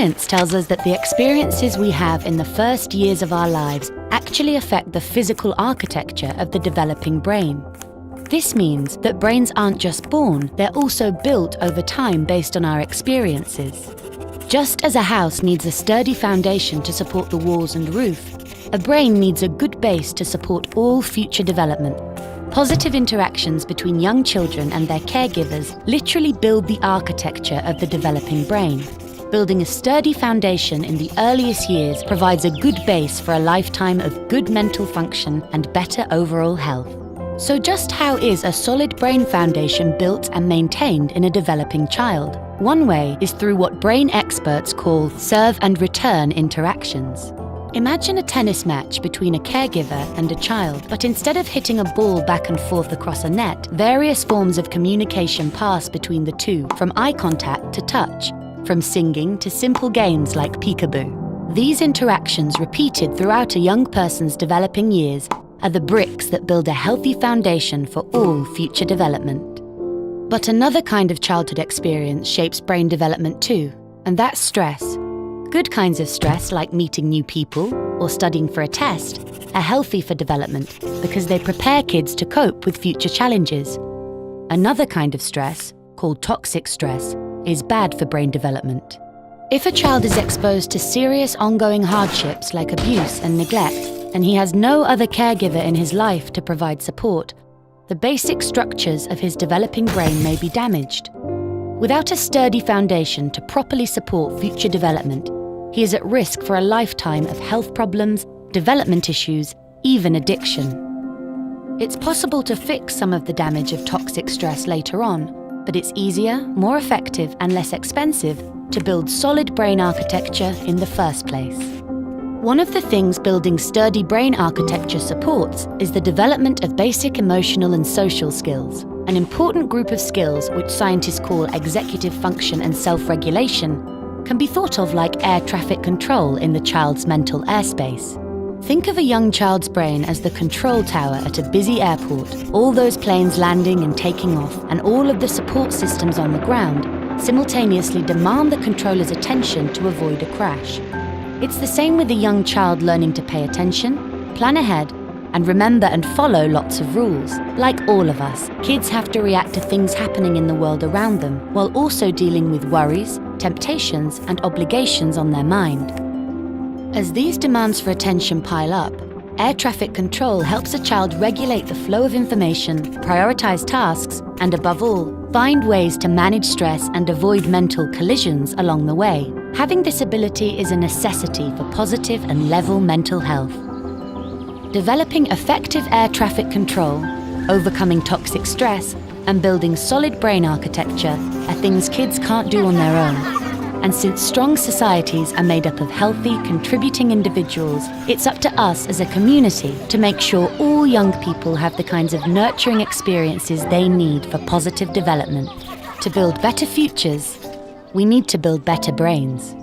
Science tells us that the experiences we have in the first years of our lives actually affect the physical architecture of the developing brain. This means that brains aren't just born, they're also built over time based on our experiences. Just as a house needs a sturdy foundation to support the walls and roof, a brain needs a good base to support all future development. Positive interactions between young children and their caregivers literally build the architecture of the developing brain. Building a sturdy foundation in the earliest years provides a good base for a lifetime of good mental function and better overall health. So just how is a solid brain foundation built and maintained in a developing child? One way is through what brain experts call serve and return interactions. Imagine a tennis match between a caregiver and a child, but instead of hitting a ball back and forth across a net, various forms of communication pass between the two, from eye contact to touch, from singing to simple games like peekaboo. These interactions, repeated throughout a young person's developing years, are the bricks that build a healthy foundation for all future development. But another kind of childhood experience shapes brain development too, and that's stress. Good kinds of stress, like meeting new people or studying for a test, are healthy for development because they prepare kids to cope with future challenges. Another kind of stress, called toxic stress, is bad for brain development. If a child is exposed to serious ongoing hardships like abuse and neglect, and he has no other caregiver in his life to provide support, the basic structures of his developing brain may be damaged. Without a sturdy foundation to properly support future development, he is at risk for a lifetime of health problems, development issues, even addiction. It's possible to fix some of the damage of toxic stress later on, but it's easier, more effective, and less expensive to build solid brain architecture in the first place. One of the things building sturdy brain architecture supports is the development of basic emotional and social skills, an important group of skills which scientists call executive function and self-regulation, can be thought of like air traffic control in the child's mental airspace. Think of a young child's brain as the control tower at a busy airport, all those planes landing and taking off, and all of the support systems on the ground simultaneously demand the controller's attention to avoid a crash. It's the same with a young child learning to pay attention, plan ahead, and remember and follow lots of rules. Like all of us, kids have to react to things happening in the world around them, while also dealing with worries, temptations, and obligations on their mind. As these demands for attention pile up, air traffic control helps a child regulate the flow of information, prioritize tasks, and above all, find ways to manage stress and avoid mental collisions along the way. Having this ability is a necessity for positive and level mental health. Developing effective air traffic control, overcoming toxic stress, and building solid brain architecture are things kids can't do on their own. And since strong societies are made up of healthy, contributing individuals, it's up to us as a community to make sure all young people have the kinds of nurturing experiences they need for positive development. To build better futures, we need to build better brains.